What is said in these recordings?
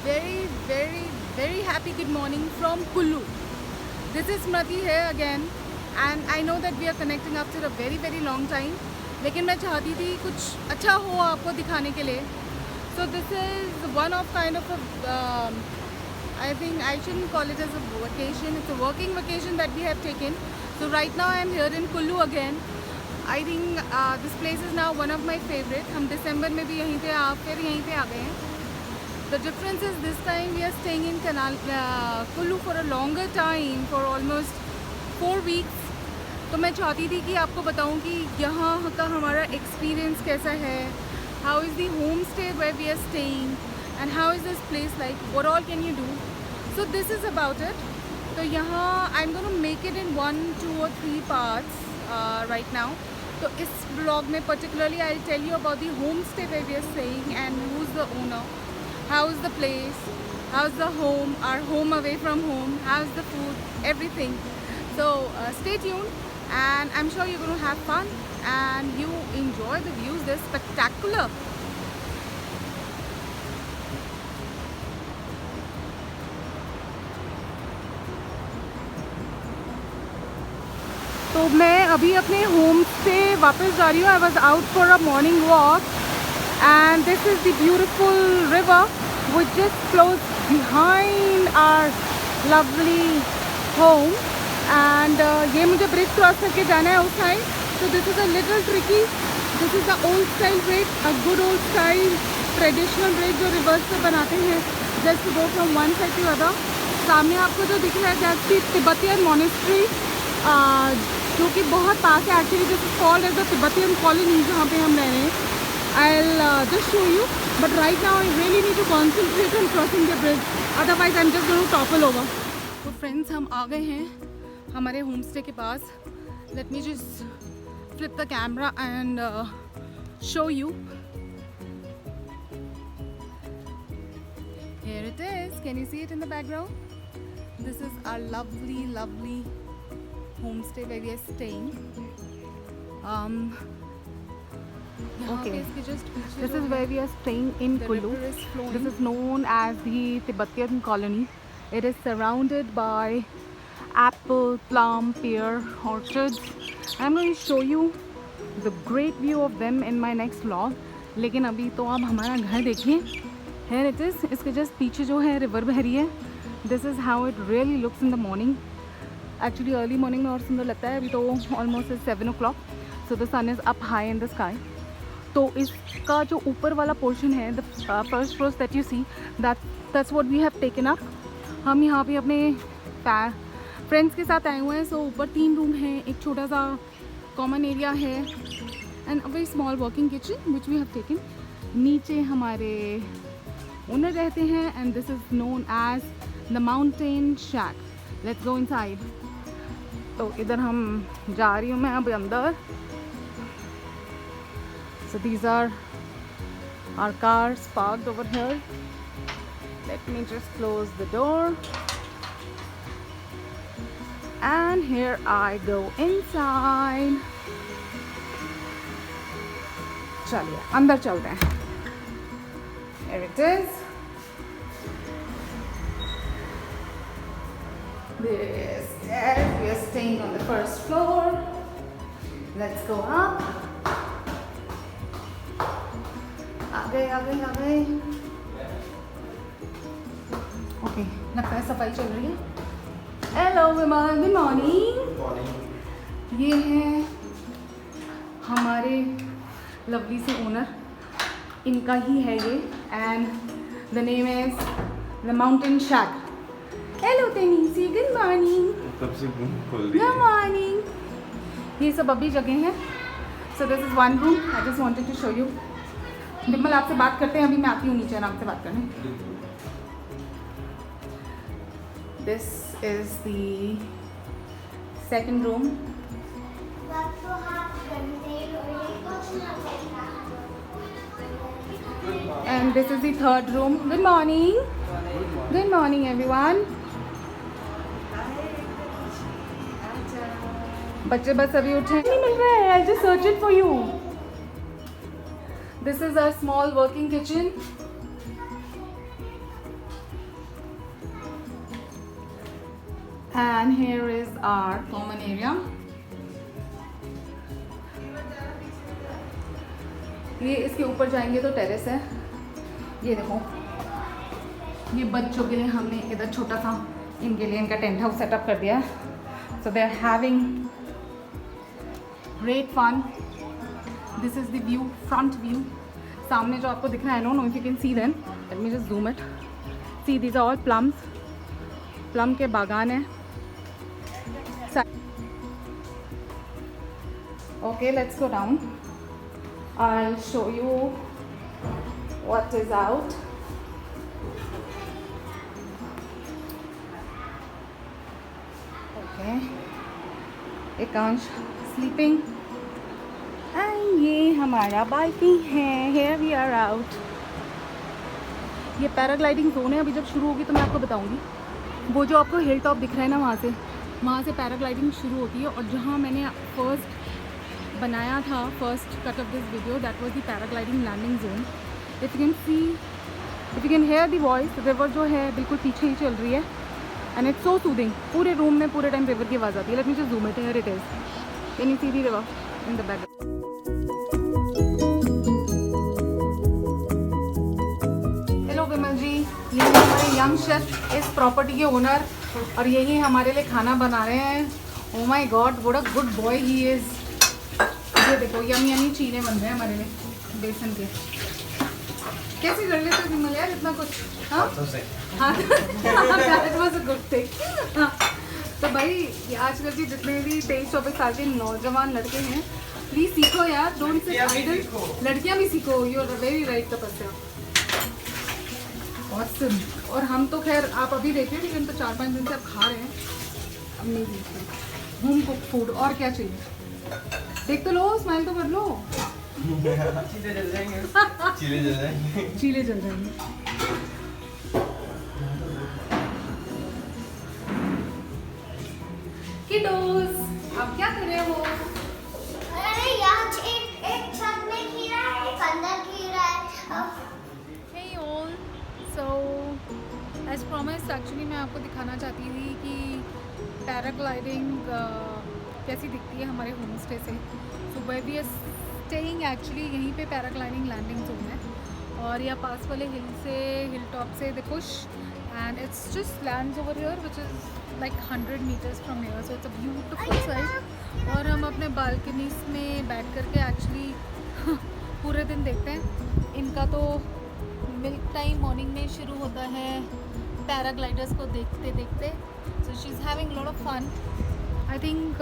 very, very, very happy good morning from Kullu. This is Smriti here again, and I know that we are connecting after a very, very long time. लेकिन मैं चाहती थी कुछ अच्छा हो आपको दिखाने के लिए. So this is one of kind of a, I think I shouldn't call it as a vacation. It's a working vacation that we have taken. So right now I am here in Kullu again. I think this place is now one of my favorite. हम दिसंबर में भी यहीं थे, आप फिर यहीं पे आ गए हैं. The difference is this time we are staying in Kullu for a longer time, for almost 4 weeks. तो मैं चाहती थी कि आपको बताऊं कि यहाँ का हमारा एक्सपीरियंस कैसा है, how is the homestay where we are staying, and how is this place like, what all can you do. So this is about it. तो यहाँ I'm going to make it in 1, 2 or 3 parts right now. तो इस vlog में particularly I'll tell you about the homestay where we are staying and who's the owner, how's the place, how's the home, our home away from home, how's the food, everything. So stay tuned, and I'm sure you're going to have fun and you enjoy the views. They're spectacular. तो मैं अभी अपने home से वापस जा रही हूँ. I was out for a morning walk, and this is the beautiful river which just flows behind our lovely home. And ये मुझे ब्रिज क्रॉस करके जाना है उस side. So this is a little tricky. This is the old style bridge, a good old style traditional bridge जो reverse से बनाते हैं just to go from one side to other. सामने आपको जो दिख रहा है that's the Tibetan monastery, जो कि बहुत पास है. Actually this is called as the Tibetan colony जहाँ पे हम रह रहे हैं. I'll just show you, but right now I really need to concentrate on crossing the bridge, otherwise I'm just going to topple over. तो friends, हम आ गए हैं हमारे होम स्टे के पास. Let me just flip the camera and show you. Here it is. Can you see it in the background? This is our lovely, lovely homestay where we are staying. Okay, this is where we are staying in Kullu. This is known as the Tibetan colony. It is surrounded by apple, plum, pear orchards. I'm going to show you the great view of them in my next vlog. लेकिन अभी तो आप हमारा घर देखिए. Here it is. इसके just पीछे जो है रिवर बह रही है. This is how it really looks in the morning. Actually early morning में और सुंदर लगता है. अभी तो almost 7 o'clock. So the sun is up high in the sky. तो इसका जो ऊपर वाला पोर्शन है, the first floor that you see, that's what we have taken up. हम यहाँ पे अपने फ्रेंड्स के साथ आए हुए हैं. सो ऊपर 3 रूम हैं, एक छोटा सा कॉमन एरिया है and a very small working kitchen which we have taken. नीचे हमारे ओनर रहते हैं and this is known as the mountain shack. Let's go inside. तो इधर हम जा रही हूँ मैं अब अंदर. So these are our cars parked over here. Let me just close the door. And here I go inside. चलिए अंदर चलते हैं. Here it is. This stairs. We are staying on the first floor. Let's go up. आ गए. Okay, लगता है सफाई चल रही है. हेलो विमान, गुड मॉर्निंग. ये हैं हमारे लवली से ओनर, इनका ही है ये, and the name is the mountain shack. Hello Tennessee, good morning. Good morning. ये सब अभी जगह हैं. So this is one room. I just wanted to show you. Dimple आपसे बात करते हैं, अभी मैं आती हूँ नीचे आराम से बात करने. This is the second room. And this is the third room. Good morning. Good morning everyone. बच्चे बस अभी उठे नहीं मिल रहे हैं. I just search it for you. This is our small working kitchen. and here is our common area. ये इसके ऊपर जाएंगे तो टेरेस है। ये देखो, ये बच्चों के लिए हमने इधर छोटा सा इनके लिए इनका टेंट हाउस सेटअप कर दिया है। So they are having great fun. This is the view, front view. सामने जो आपको दिख रहा है, no no if you can see then, let me just zoom it. See these are all plums, plum के बागान है। Okay, let's go down. I'll show you what is out. Okay, Ekansh sleeping and ये हमारा बाल्टी है। Here we are out. ये paragliding zone है। अभी जब शुरू होगी तो मैं आपको बताऊंगी। वो जो आपको हिल टॉप दिख रहा है ना, वहाँ से पैराग्लाइडिंग शुरू होती है। और जहाँ मैंने फर्स्ट बनाया था, first cut of this video, that was the paragliding landing zone. If you can hear the voice, river जो है बिल्कुल पीछे ही चल रही है एंड इट्स सो सूदिंग। पूरे रूम में पूरे टाइम रिवर की आवाज़ आती है। Let me just zoom it, here it is, can you see the river in the back. Hello Vimal ji, ये हमारे यंग शेफ, इस प्रॉपर्टी के ओनर, और यही हमारे लिए खाना बना रहे हैं। Oh my god, what a good boy he is. ये देखो, यमी यमी चीने बन रहे हैं हमारे लिए बेसन के। कैसे कर लेते हो विमल यार इतना कुछ? हाँ हाँ, that was a good thing. हाँ, तो भाई ये आजकल के जितने भी 23-24 साल के नौजवान लड़के हैं, प्लीज सीखो यार, डोंट सिट आइडल। लड़कियां भी सीखो, यू आर वेरी राइट तपस्या। ऑसम। और हम तो खैर, आप अभी देख रहे हो, लेकिन तो 4-5 दिन से आप खा रहे हैं। अब नहीं देख रहे, होम कुक फूड, और क्या चाहिए? देख तो लो, स्माइल तो कर लो। चीले जल जाएंगे। चीले जल जाएंगे। किडोस, आप क्या कर रहे हो? अरे यार, एक छत में खीरा है, एक अंदर खीरा है। Hey all, so as promised, actually मैं आपको दिखाना चाहती थी कि पैराग्लाइडिंग कैसी दिखती है हमारे होम स्टे से। So where we are staying, actually यहीं पे पैराग्लाइडिंग लैंडिंग जोन है। और यह पास वाले हिल टॉप से the cush, and it's just lands over here which is like 100 metres from here. So it's a beautiful site. और हम अपने बालकनीज में बैठ करके एक्चुअली पूरे दिन देखते हैं। इनका तो मिल्क टाइम मॉर्निंग में शुरू होता है पैराग्लाइडर्स को देखते देखते। So she is having lot of fun. I think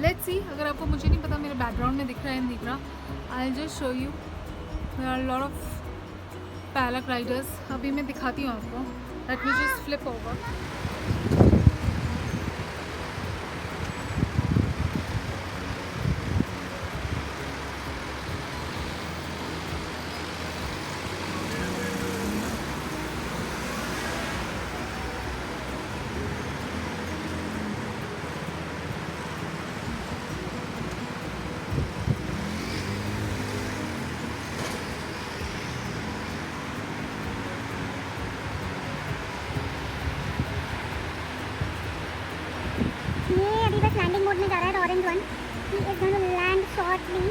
let's see, अगर आपको मुझे नहीं पता मेरे बैकग्राउंड में दिख रहा है इन दिख रहा, I will just show you there are lot of paragliders. अभी मैं दिखाती हूँ आपको। Let me just flip over. ये अभी बस लैंडिंग मोड में जा रहा है, orange one. He is going to land shortly.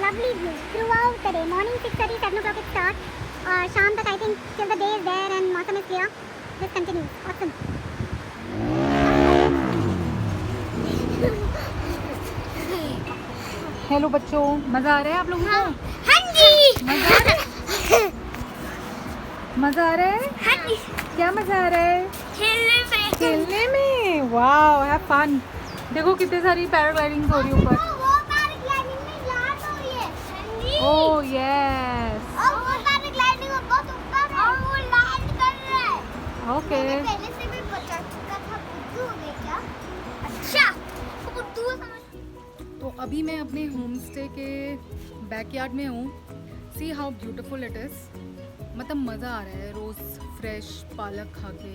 Lovely view throughout the day. Morning 6:30, 7 o'clock it starts, और शाम तक I think till the day is there and मौसम is clear, this continues. Awesome. Hello बच्चों, मज़ा आ रहा है आप लोगों को? हाँ जी, मज़ा आ रहा है? मज़ा आ रहा है? हाँ जी, क्या मज़ा आ रहा है? खेलने में। Wow, have fun. देखो कितनी सारी पैराग्लाइडिंग हो रही है ऊपर। वो पैराग्लाइडिंग में लैंड हो रही है। हाँ जी। Oh yes. और वो पैराग्लाइडिंग में बहुत ऊपर है और वो लैंड कर रहा है। ओके। मैंने पहले से भी बता चुका था। बुद्धू हो गए क्या? अच्छा, तो बुद्धू समझ। तो अभी मैं अपने होम स्टे के बैकयार्ड में हूँ। See how beautiful it is. मतलब मज़ा आ रहा है रोज़ फ्रेश पालक खा के,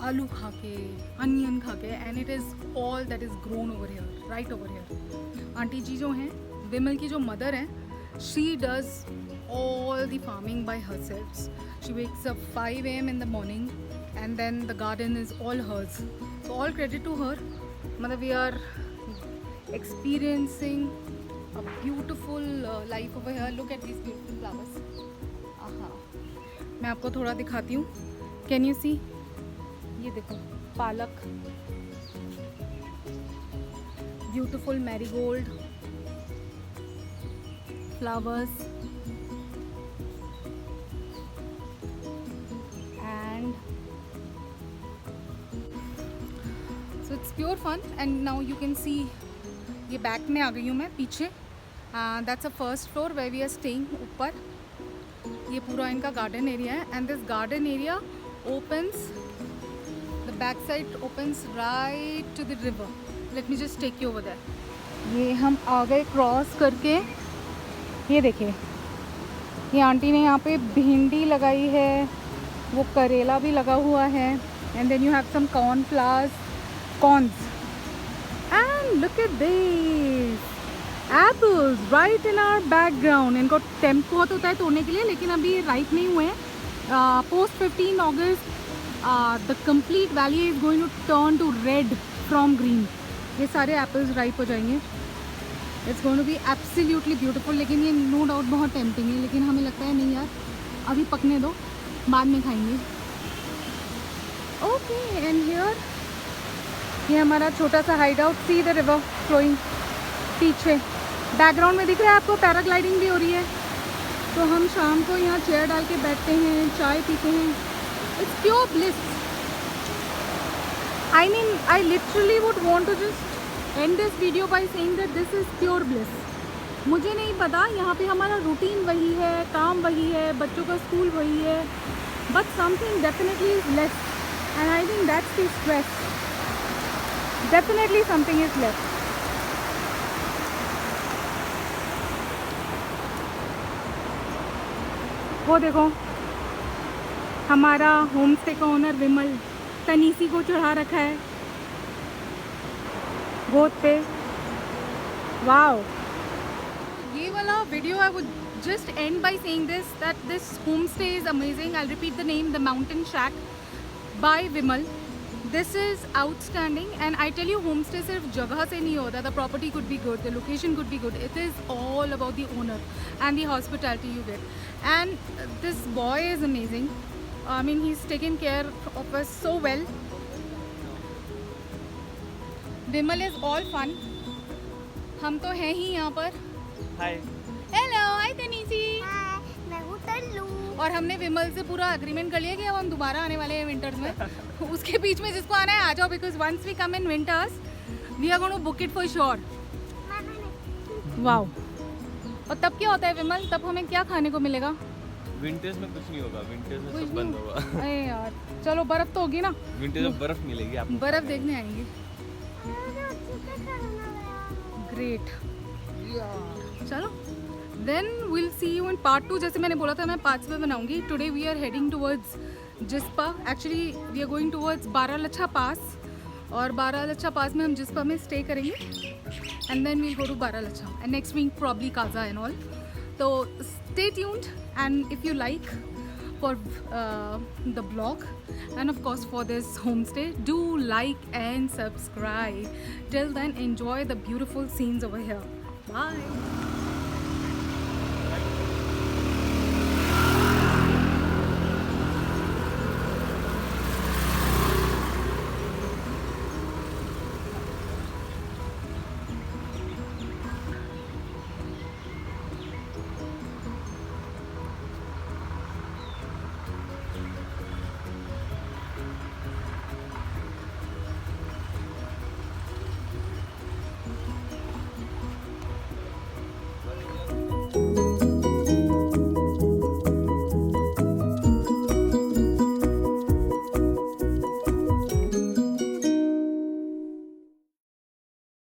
आलू खा के, अनियन खा के, and it is all that is grown over here, right over here. Aunty ji जो हैं, विमल की जो मदर हैं, She does all the farming by herself. She wakes up 5 a.m. in the morning and then the garden is all hers. So all credit to her. Matlab we are experiencing a beautiful life over here. Look at these beautiful flowers. aha मैं आपको थोड़ा दिखाती हूँ. Can you see? ये देखो पालक, beautiful marigold flowers, and so it's pure fun. And now you can see ये back में आ गई हूँ मैं पीछे. That's a first floor where we are staying. ऊपर ये पूरा इनका गार्डन एरिया है and this garden area opens, the back side opens right to the river. Let me just take you over there. ये हम आ गए क्रॉस करके. ये देखिए ये आंटी ने यहाँ पे भिंडी लगाई है, वो करेला भी लगा हुआ है. And then you have some corns. And look at this apples right in our background. इनको टेम्प बहुत होता है तोड़ने के लिए, लेकिन अभी ये राइप नहीं हुए हैं. Post 15 August the complete valley is going to turn to red from green. ये सारे एप्पल्स राइप हो जाएंगे. It's going to be absolutely beautiful. लेकिन ये नो डाउट बहुत टेम्पटिंग है, लेकिन हमें लगता है नहीं यार अभी पकने दो, बाद में खाएंगे. ओके एंड हियर ये हमारा छोटा सा hide out. See the river flowing. पीछे बैकग्राउंड में दिख रहा है आपको पैराग्लाइडिंग भी हो रही है. तो हम शाम को यहाँ चेयर डाल के बैठते हैं, चाय पीते हैं. It's pure bliss. I mean, I literally would want to just end this video by saying that this is pure bliss. मुझे नहीं पता, यहाँ पे हमारा रूटीन वही है, काम वही है, बच्चों का स्कूल वही है, but something definitely is less, and I think that's the stress. Definitely something is less. वो देखो हमारा होम स्टे का ओनर विमल तनीसी को चढ़ा रखा है गोद पे. वाओ. ये वाला video I would just end by saying that this home stay is amazing. I repeat the name, the mountain shack by Vimal. This is outstanding and I tell you home stay सिर्फ जगह से नहीं होता. The property could be good, the location could be good. It is all about the owner and the hospitality you get. And this boy is amazing. I mean, he's taken care of us so well. Vimal is all fun. हम तो हैं ही यहाँ पर. Hi. Hello, hi तनीसी. Hi, मैं हूँ तल्लू. और हमने विमल से पूरा एग्रीमेंट कर लिया कि अब हम दोबारा आने वाले हैं विंटर्स में. उसके बीच में जिसको आना है आ जाओ, because once we come in winters we are going to book it for sure. Wow. और तब क्या होता है विमल, तब हमें क्या खाने को मिलेगा? विंटर्स में कुछ नहीं होगा, विंटर्स में कुछ सब बंद होगा. अरे यार चलो बर्फ तो होगी ना. विंटर्स में बर्फ मिलेगी आपको. बर्फ देखने आएंगे. ग्रेट. चलो then will see you in part 2. जैसे मैंने बोला था मैं पार्ट्स में बनाऊंगी. Today we are heading towards Jispa. Actually we are going towards Baralacha pass. और बारालच्छा पास में हम जिस्पा में स्टे करेंगे and then we'll go to Baralacha and next week probably Kaza and all. तो stay tuned, and if you like for the blog and of course for this homestay, do like and subscribe. Till then, enjoy the beautiful scenes over here. Bye.